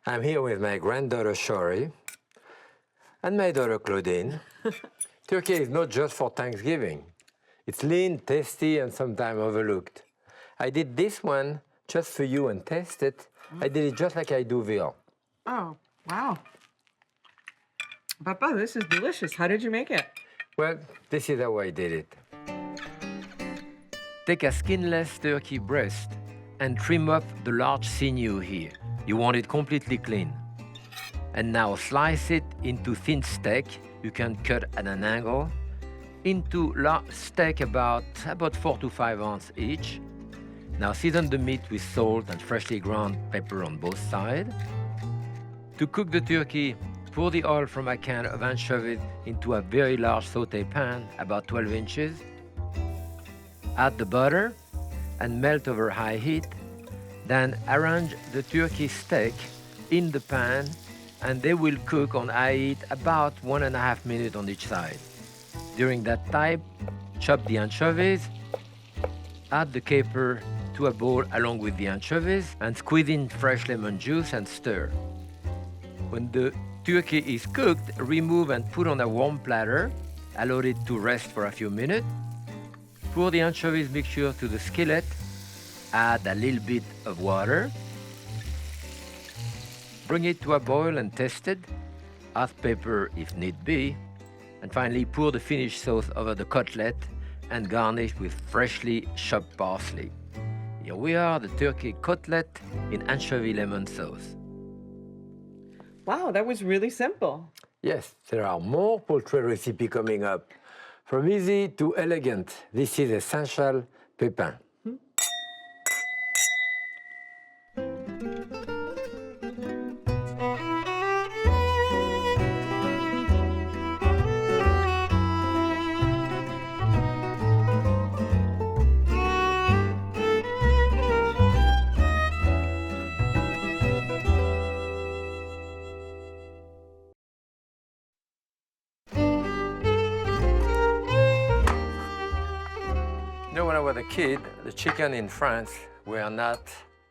I'm here with my granddaughter, Shori, and my daughter, Claudine. Turkey is not just for Thanksgiving. It's lean, tasty, and sometimes overlooked. I did this one just for you and taste it. I did it just like I do veal. Oh, wow. Papa, this is delicious. How did you make it? Well, this is how I did it. Take a skinless turkey breast and trim up the large sinew here. You want it completely clean. And now slice it into thin steak. You can cut at an angle. Into large steak about 4 to 5 ounces each. Now season the meat with salt and freshly ground pepper on both sides. To cook the turkey, pour the oil from a can of anchovies into a very large saute pan, about 12 inches. Add the butter and melt over high heat. Then arrange the turkey steak in the pan and they will cook on high heat about 1.5 minutes on each side. During that time, chop the anchovies, add the caper to a bowl along with the anchovies and squeeze in fresh lemon juice and stir. When the turkey is cooked, remove and put on a warm platter. Allow it to rest for a few minutes. Pour the anchovies mixture to the skillet. Add a little bit of water. Bring it to a boil and taste it. Add pepper if need be. And finally, pour the finished sauce over the cutlet and garnish with freshly chopped parsley. Here we are, the turkey cutlet in anchovy-lemon sauce. Wow, that was really simple. Yes, there are more poultry recipes coming up. From easy to elegant, this is essential Pépin. You know, when I was a kid, the chicken in France were not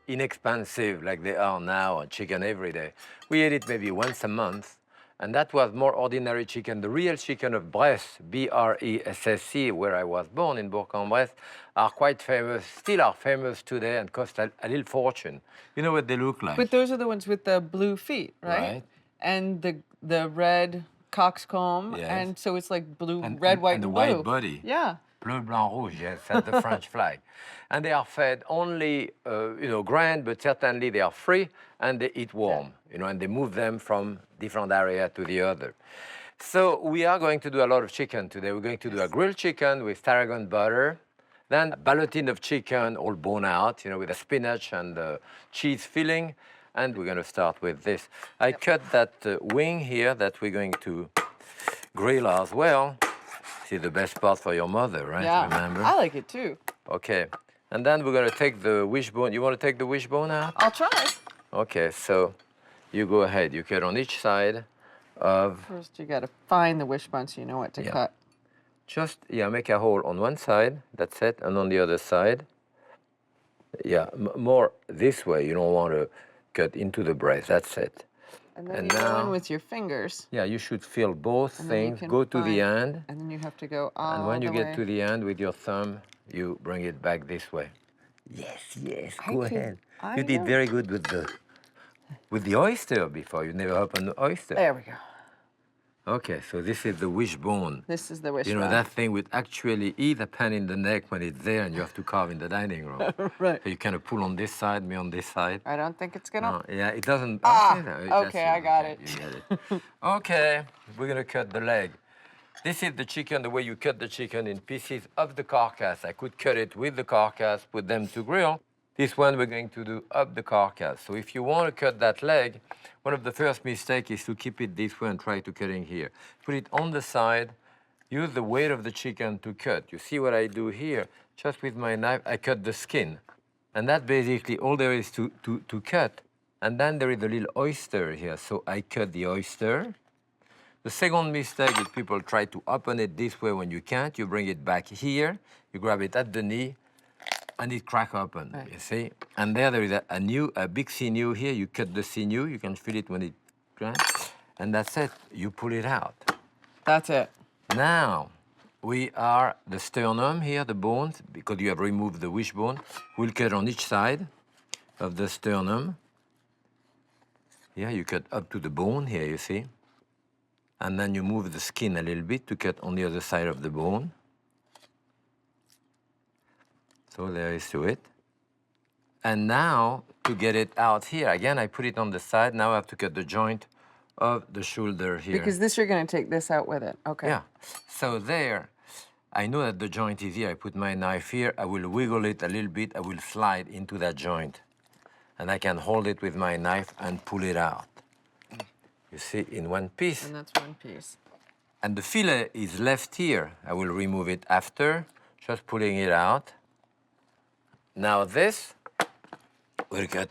inexpensive like they are now, and chicken every day. We ate it maybe once a month, and that was more ordinary chicken. The real chicken of Brest, B-R-E-S-S-C, where I was born in Bourg-en-Bresse, are quite famous, still are famous today and cost a little fortune. You know what they look like? But those are the ones with the blue feet, right? Right. And the red coxcomb, Yes. and so it's like blue, red, white, and the blue. white body. Yeah. Bleu, blanc, rouge, yes, that's the French flag. And they are fed only, grain, but certainly they are free, and they eat warm, and they move them from different area to the other. So we are going to do a lot of chicken today. We're going to do a grilled chicken with tarragon butter, then a ballotine of chicken, all bone out, with the spinach and the cheese filling, and we're going to start with this. I cut that wing here that we're going to grill as well. See, the best part for your mother, right? Yeah. Remember? I like it too. Okay. And then we're going to take the wishbone. You want to take the wishbone out? I'll try. Okay, so you go ahead. You cut on each side of... First, you got to find the wishbone so you know what to cut. Just, make a hole on one side. That's it. And on the other side. Yeah, more this way. You don't want to cut into the breast. That's it. And then you go in with your fingers. Yeah, you should feel both And then you things. can Go to the find- end. And then you have to go all And when you the get way. to the end with your thumb, you bring it back this way. Yes, go ahead. I You did know. very good with the oyster before. You never opened the oyster. There we go. Okay, so this is the wishbone. This is the wishbone. You know, that thing would actually eat a pain in the neck when it's there and you have to carve in the dining room. Right. So you kind of pull on this side, me on this side. I don't think it's gonna. No, yeah, it doesn't. Ah, no, okay, I got it. You get it. Okay, we're gonna cut the leg. This is the chicken, the way you cut the chicken in pieces of the carcass. I could cut it with the carcass, put them to grill. This one we're going to do up the carcass. So if you want to cut that leg, one of the first mistakes is to keep it this way and try to cut in here. Put it on the side, use the weight of the chicken to cut. You see what I do here? Just with my knife, I cut the skin. And that's basically all there is to cut. And then there is a little oyster here. So I cut the oyster. The second mistake is people try to open it this way when you can't. You bring it back here. You grab it at the knee. and it crack open, Right. you see? And there is a big sinew here. You cut the sinew, you can feel it when it grinds, and that's it. You pull it out. That's it. Now, we are the sternum here, the bones, because you have removed the wishbone. We'll cut on each side of the sternum. Yeah, you cut up to the bone here, you see? And then you move the skin a little bit to cut on the other side of the bone. So there is to it. And now, to get it out here, again, I put it on the side. Now I have to cut the joint of the shoulder here. Because this, you're going to take this out with it. Okay. Yeah. So there, I know that the joint is here. I put my knife here. I will wiggle it a little bit. I will slide into that joint. And I can hold it with my knife and pull it out. You see, in one piece. And that's one piece. And the fillet is left here. I will remove it after, just pulling it out. Now this, we'll cut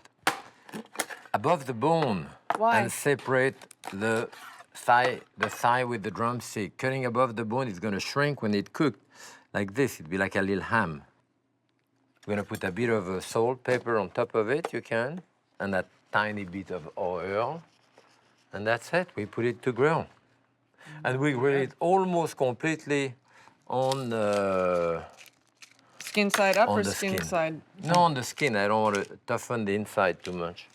above the bone. Why? And separate the thigh with the drumstick. Cutting above the bone is going to shrink when it cooked. Like this, it'd be like a little ham. We're going to put a bit of salt, pepper on top of it, you can, and a tiny bit of oil. And that's it. We put it to grill. And we grill it almost completely on the... Skin side up on or the skin skin. side? No, on the skin. I don't want to toughen the inside too much.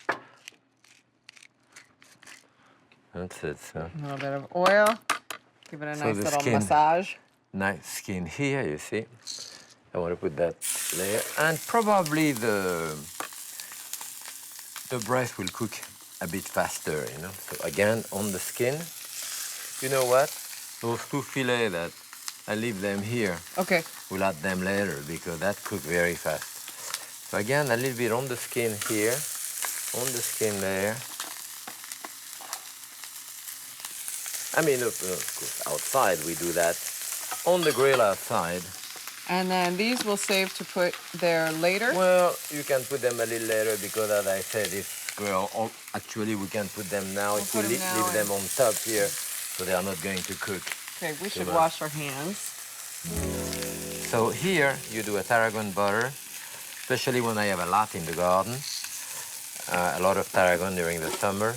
That's it, so. A little bit of oil. Give it a So nice the little skin. massage. Nice skin here, you see. I want to put that layer. And probably the breast will cook a bit faster, you know. So again, on the skin. You know what? Those two fillets that I leave them here. Okay. We'll add them later because that cook very fast. So again, a little bit on the skin here, on the skin there. I mean, of course, outside we do that. On the grill outside. And then these we'll save to put there later? Well, you can put them a little later because, as I said, this grill, actually we can put them now. We'll If we put 'em now leave them on top here, so they are not going to cook. Okay, we should much. wash our hands. So here you do a tarragon butter, especially when I have a lot in the garden, a lot of tarragon during the summer.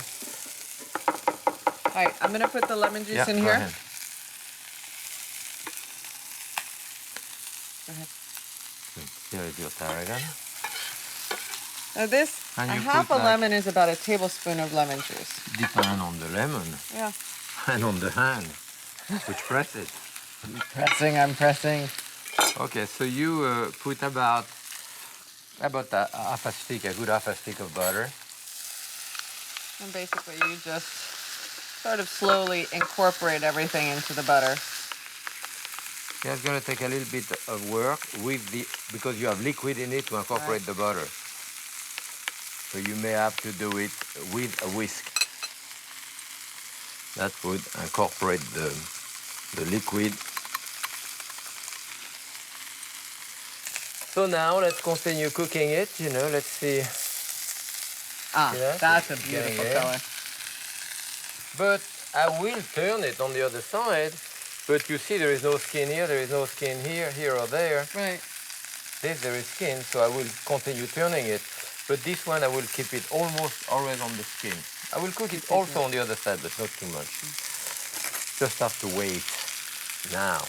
All right, I'm going to put the lemon juice in go here. ahead. Go ahead. Here is your tarragon. Now this, And a you half a put, like- lemon is about a tablespoon of lemon juice. Depend on the lemon Yeah. and on the hand, which press it. I'm pressing. Okay, so you put about a half a stick, a good half a stick of butter. And basically you just sort of slowly incorporate everything into the butter. Yeah, it's going to take a little bit of work because you have liquid in it to incorporate the butter. So you may have to do it with a whisk. That would incorporate the liquid. So now let's continue cooking it, you know, let's see. Ah, Yeah, that's a it's beautiful getting color. But I will turn it on the other side. But you see there is no skin here, there is no skin here or there. Right. This there is skin, so I will continue turning it. But this one I will keep it almost always on the skin. I will cook it also on the other side, but not too much. Just have to wait. Now,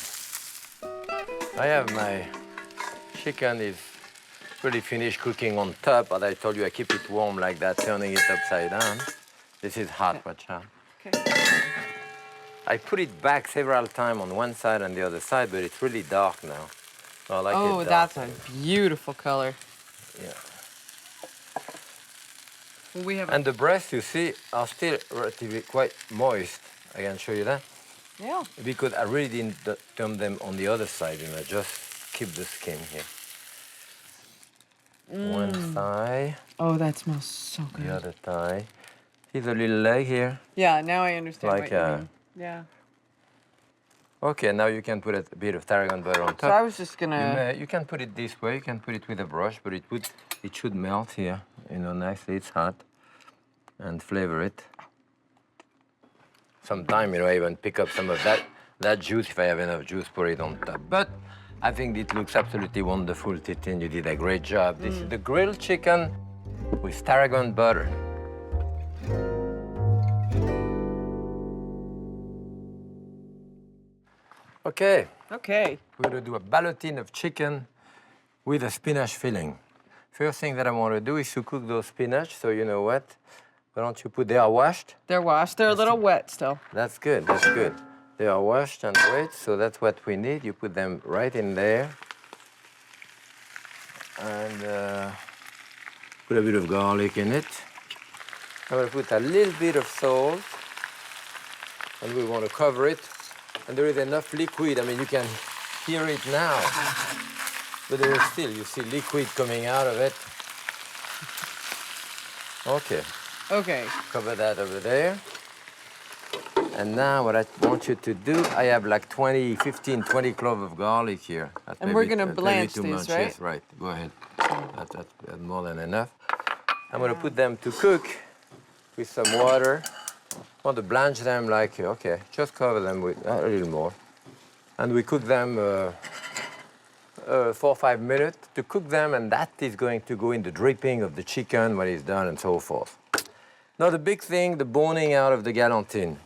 I have my chicken is pretty finished cooking on top, as I told you I keep it warm like that, turning it upside down. This is hot, watch out. Okay. I put it back several times on one side and the other side, but it's really dark now. So I like Oh, it that's dark. a beautiful color. Yeah. Well, we have And the breasts, you see, are still relatively quite moist. I can show you that. yeah. Because I really didn't turn them on the other side, you know, just keep the skin here. One thigh, Oh, that smells so good. the other thigh. See the little leg here? Yeah, now I understand Like, what you mean. Yeah. Okay, now you can put a bit of tarragon butter on top. So I was just gonna. You can put it this way. You can put it with a brush, but it should melt here, you know, nicely. It's hot, and flavor it. Sometime, you know, I even pick up some of that juice if I have enough juice. Put it on top. But I think it looks absolutely wonderful, Titin. You did a great job. This is the grilled chicken with tarragon butter. Okay, Okay. we're gonna do a ballotine of chicken with a spinach filling. First thing that I want to do is to cook those spinach, so you know what? Why don't you put, they are washed? They're washed. They're a little wet still. That's good, that's good. They are washed and wet, so that's what we need. You put them right in there. And put a bit of garlic in it. I'm gonna put a little bit of salt. And we want to cover it. And there is enough liquid, I mean, you can hear it now. But there is still, you see liquid coming out of it. Okay. Okay. Cover that over there. And now what I want you to do, I have like 20 cloves of garlic here. And we're gonna blanch too these, much. right? Yes, right. Go ahead. That's more than enough. I'm gonna put them to cook with some water. I want to blanch them like, okay, just cover them with a little more. And we cook them 4 or 5 minutes to cook them, and that is going to go in the dripping of the chicken when it's done and so forth. Now the big thing, the boning out of the galantine.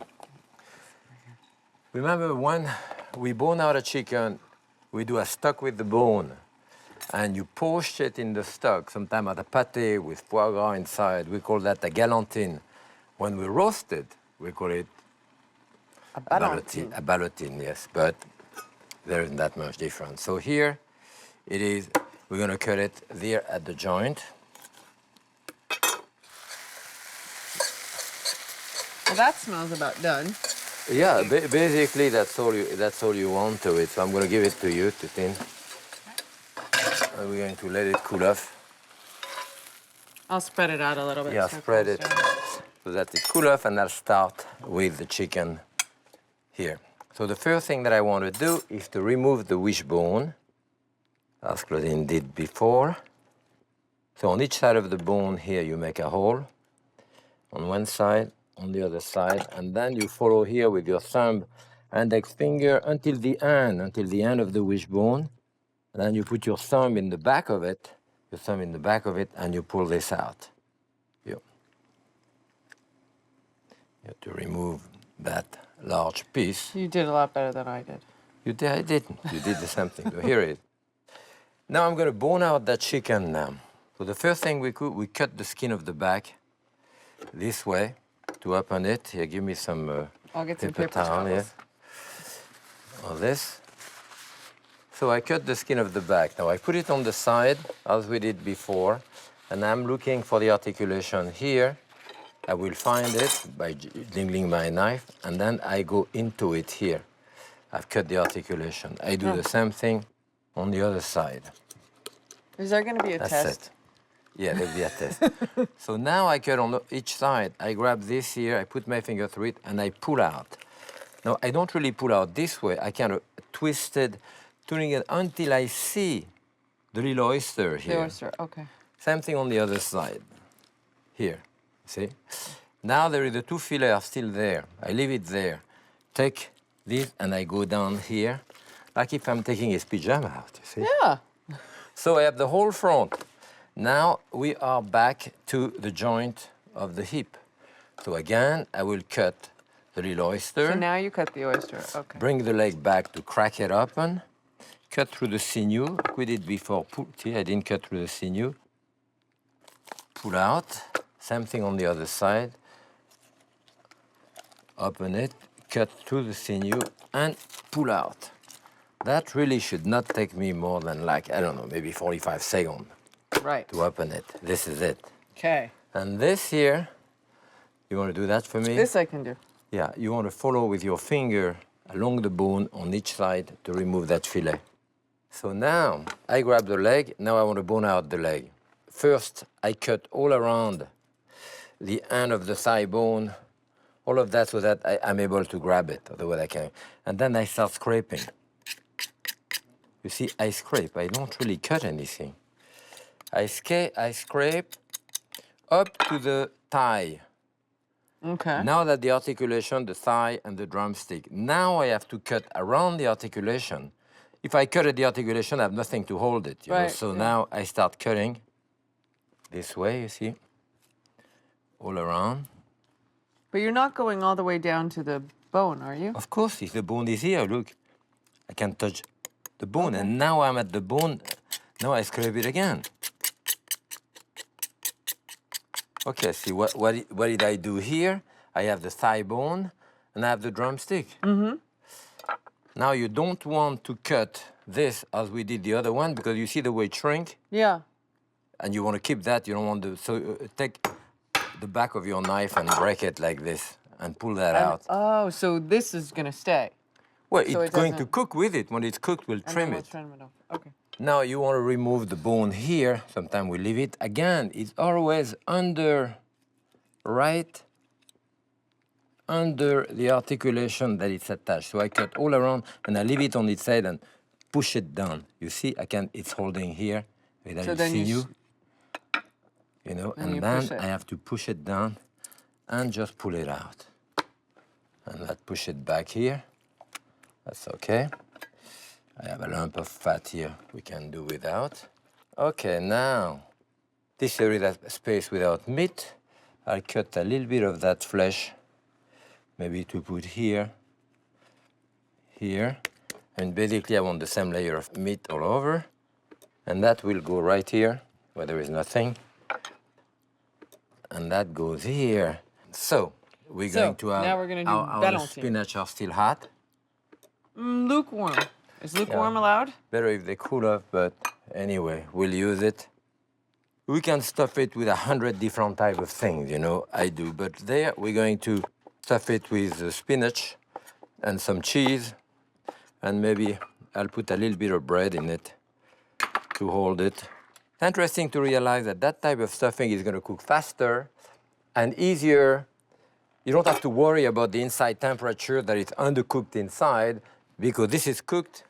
Remember when we bone out a chicken, we do a stock with the bone, and you poach it in the stock, sometimes at a pâté with foie gras inside. We call that a galantine. When we roast it, we call it A ballotine. a ballotine, yes, but there isn't that much difference. So here it is, we're gonna cut it there at the joint. Well, that smells about done. Yeah, basically that's all you want to it. So I'm gonna give it to you, Titin. And we're going to let it cool off. I'll spread it out a little bit. Yeah, so spread it closer. so that it cool off, and I'll start with the chicken here. So the first thing that I want to do is to remove the wishbone, as Claudine did before. So on each side of the bone here, you make a hole. On one side, on the other side, and then you follow here with your thumb, index finger until the end of the wishbone. And then you put your thumb in the back of it, and you pull this out. You have to remove that large piece. You did a lot better than I did. You did, I didn't. You did the same thing. So here it is. Now I'm going to bone out that chicken now. So the first thing we cut the skin of the back this way to open it. Here, give me some I'll get some paper paper towel here. towels. Or this. So I cut the skin of the back. Now I put it on the side, as we did before, and I'm looking for the articulation here. I will find it by jingling my knife, and then I go into it here. I've cut the articulation. I do the same thing on the other side. Is there going to be a That's test? it. Yeah, there'll be a test. So now I cut on each side. I grab this here, I put my finger through it, and I pull out. Now, I don't really pull out this way. I kind of twisted, turning it until I see the little oyster here. The oyster, okay. Same thing on the other side. Here, see? Now there is the two fillets are still there. I leave it there. Take this and I go down here, like if I'm taking his pyjama out, you see? Yeah. So I have the whole front. Now we are back to the joint of the hip. So again, I will cut the little oyster. So now you cut the oyster, okay. Bring the leg back to crack it open. Cut through the sinew, like we did before. See, I didn't cut through the sinew. Pull out. Same thing on the other side. Open it, cut through the sinew, and pull out. That really should not take me more than like, I don't know, maybe 45 seconds Right. to open it. This is it. Okay. And this here, you want to do that for me? This I can do. Yeah, you want to follow with your finger along the bone on each side to remove that fillet. So now I grab the leg. Now I want to bone out the leg. First, I cut all around the end of the thigh bone, all of that so that I'm able to grab it, otherwise I can't. And then I start scraping. You see, I scrape. I don't really cut anything. I scrape up to the thigh. Okay. Now that the articulation, the thigh and the drumstick. Now I have to cut around the articulation. if I cut at the articulation, I have nothing to hold it, you know? So now I start cutting this way, you see, all around. But you're not going all the way down to the bone, are you? Of course, if the bone is here, look, I can touch the bone, and now I'm at the bone. Now I scrape it again. Okay, see, what did I do here? I have the thigh bone, and I have the drumstick. Now you don't want to cut this as we did the other one, because you see the way it shrink? Yeah. And you want to keep that, you don't want to, so take the back of your knife and break it like this, and pull that out. Oh, so this is gonna stay. Well, so it's going to cook with it. When it's cooked, we'll trim it. Trim it off. Okay. Now you want to remove the bone here. Sometimes we leave it. Again, it's always right under the articulation that it's attached. So I cut all around and I leave it on its side and push it down. You see, it's holding here. So then you know, and then I have to push it down and just pull it out. And let's push it back here. That's okay. I have a lump of fat here we can do without. Okay, now, this area, that space without meat, I'll cut a little bit of that flesh, maybe to put here, and basically I want the same layer of meat all over, and that will go right here, where there is nothing, and that goes here. So, we're going to have, now we're going to do our Ballotine. spinach are still hot. Lukewarm. Is lukewarm allowed? Better if they cool off, but anyway, we'll use it. We can stuff it with 100 different types of things, you know, I do. But there, we're going to stuff it with spinach and some cheese, and maybe I'll put a little bit of bread in it to hold it. It's interesting to realize that that type of stuffing is going to cook faster and easier. You don't have to worry about the inside temperature, that it's undercooked inside, because this is cooked,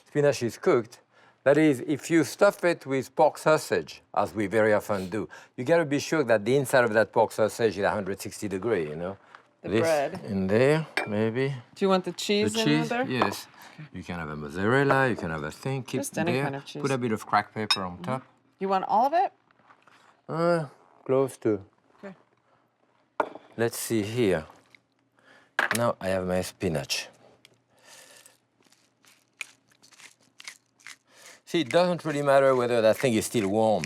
spinach is cooked. That is, if you stuff it with pork sausage, as we very often do, you got to be sure that the inside of that pork sausage is 160 degrees, you know? The bread. In there, maybe. Do you want the cheese in there? Yes. You can have a mozzarella, you can have a thing, keep Just any there. kind of cheese. Put a bit of cracked pepper on top. You want all of it? Close to. Okay. Let's see here. Now I have my spinach. See, it doesn't really matter whether that thing is still warm.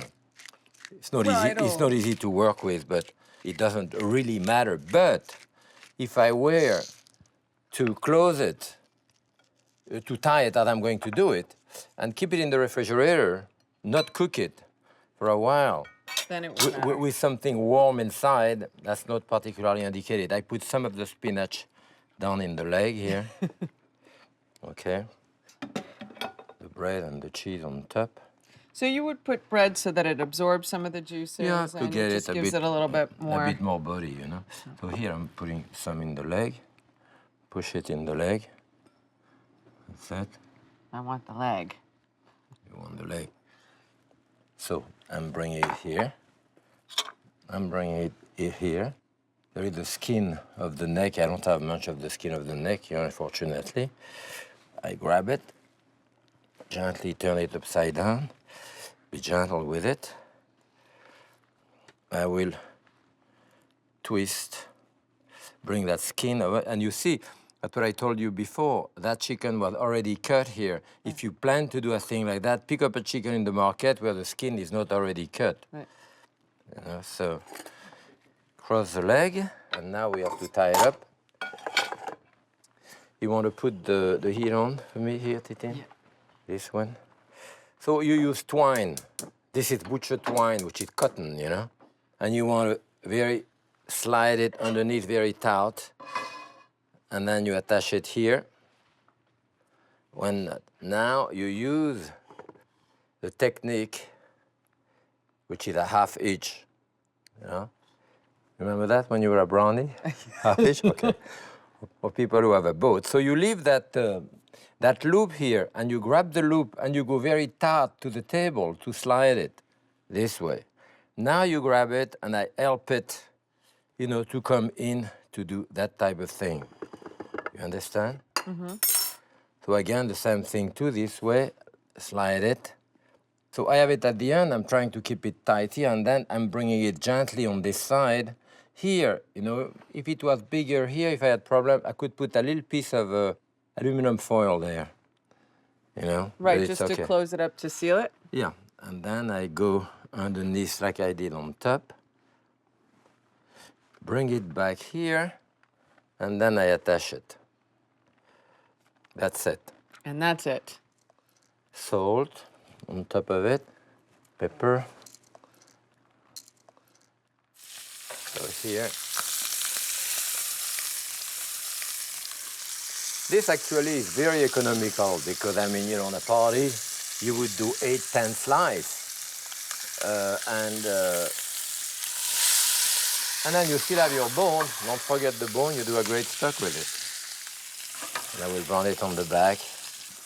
It's not It's not easy to work with, but it doesn't really matter. But if I were to close it, to tie it as I'm going to do it, and keep it in the refrigerator, not cook it for a while, then it will matter. with something warm inside, that's not particularly indicated. I put some of the spinach down in the leg here. Okay. The bread and the cheese on top. So you would put bread so that it absorbs some of the juices, Yeah, to and get it just it gives it a little bit more. A bit more body, you know. So here I'm putting some in the leg. Push it in the leg. That's it. I want the leg. You want the leg. So I'm bringing it here. I'm bringing it here. There is the skin of the neck. I don't have much of the skin of the neck here, unfortunately. I grab it, gently turn it upside down. Be gentle with it. I will twist, bring that skin over, and you see, that's what I told you before, that chicken was already cut here. If you plan to do a thing like that, pick up a chicken in the market where the skin is not already cut. Right. You know, so cross the leg, and now we have to tie it up. You want to put the heat on for me here, Titin? Yeah. This one. So you use twine. This is butcher twine, which is cotton, you know? And you want to slide it underneath very taut, and then you attach it here. Now you use the technique, which is a half inch, you know? Remember that when you were a brownie? Half inch, okay. For people who have a boat. So you leave that loop here, and you grab the loop, and you go very taut to the table to slide it this way. Now you grab it, and I help it, you know, to come in to do that type of thing. You understand? Mm-hmm. So again, the same thing too, this way, slide it. So I have it at the end, I'm trying to keep it tight here, and then I'm bringing it gently on this side. Here, you know, if it was bigger here, if I had problem, I could put a little piece of aluminum foil there, you know. Right, just to close it up to seal it? Yeah, and then I go underneath like I did on top. Bring it back here, and then I attach it. That's it. And that's it. Salt on top of it, pepper. So here. This actually is very economical because, I mean, you know, on a party, you would do 8, 10 slices. And then you still have your bone. Don't forget the bone, you do a great stock with it. And I will brown it on the back.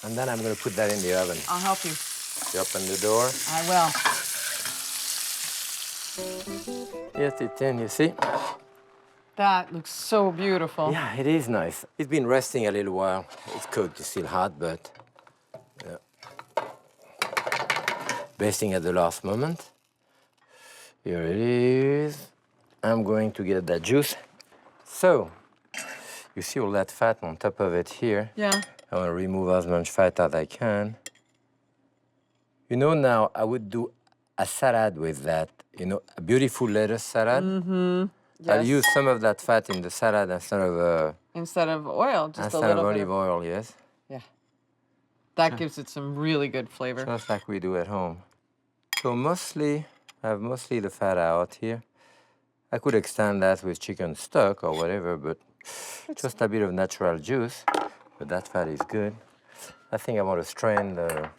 And then I'm going to put that in the oven. I'll help you. You open the door. I will. Yes, it's in, you see? That looks so beautiful. Yeah, it is nice. It's been resting a little while. It's cooked, it's still hot, but yeah. Basting at the last moment. Here it is. I'm going to get that juice. So, you see all that fat on top of it here? Yeah. I want to remove as much fat as I can. You know, now I would do a salad with that. You know, a beautiful lettuce salad. Mm-hmm. Yes. I'll use some of that fat in the salad instead of oil, just a little bit olive oil, yes. Yeah. That gives it some really good flavor. Just like we do at home. So mostly, I have mostly the fat out here. I could extend that with chicken stock or whatever, but just a bit of natural juice. But that fat is good. I think I want to strain the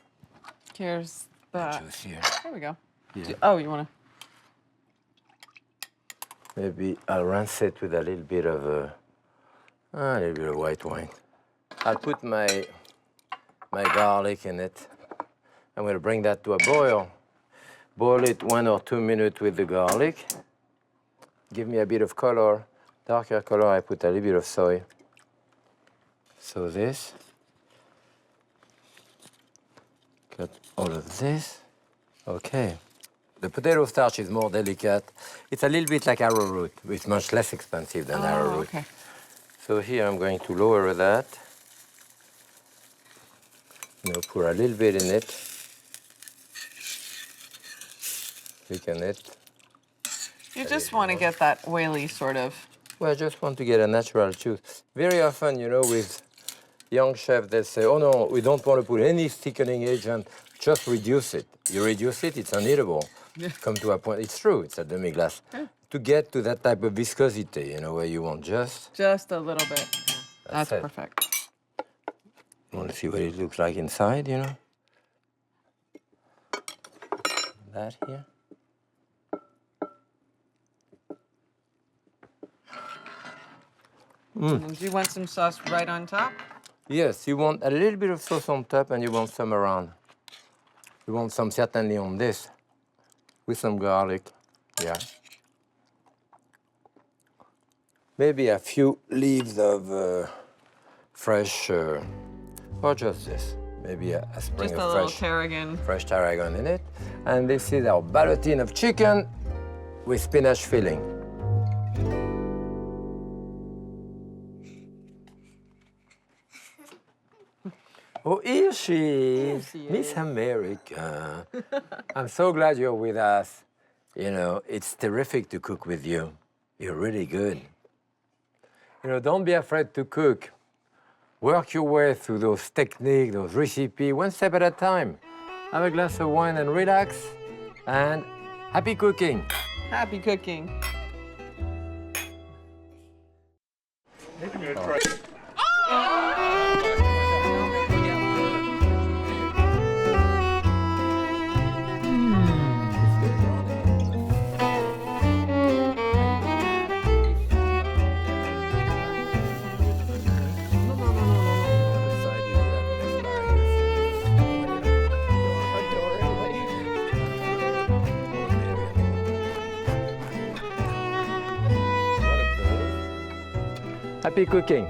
Here's the juice here. There we go. Yeah. Oh, you want to? Maybe I'll rinse it with a little bit of white wine. I'll put my garlic in it. I'm going to bring that to a boil. Boil it 1 or 2 minutes with the garlic. Give me a bit of color, darker color. I put a little bit of soy. So this. Cut all of this. Okay. The potato starch is more delicate. It's a little bit like arrowroot, but it's much less expensive than arrowroot. Okay. So here I'm going to lower that. You know, pour a little bit in it. Thicken it. You just want to get that oily sort of. Well, I just want to get a natural juice. Very often, you know, with young chefs, they say, oh no, we don't want to put any thickening agent, just reduce it. You reduce it, it's uneatable. Yeah. Come to a point, it's true, it's a demi-glace. Yeah. To get to that type of viscosity, you know, where you want just a little bit. That's it. perfect. You want to see what it looks like inside, you know? That here. And do you want some sauce right on top? Yes, you want a little bit of sauce on top and you want some around. You want some certainly on this with some garlic, yeah. Maybe a few leaves of fresh, or just this. Maybe a spring Just a of little tarragon. fresh tarragon in it. And this is our ballotine of chicken with spinach filling. Oh, here she is, Miss America. I'm so glad you're with us. You know, it's terrific to cook with you. You're really good. You know, don't be afraid to cook. Work your way through those techniques, those recipes, one step at a time. Have a glass of wine and relax. And happy cooking. Happy cooking. Happy cooking.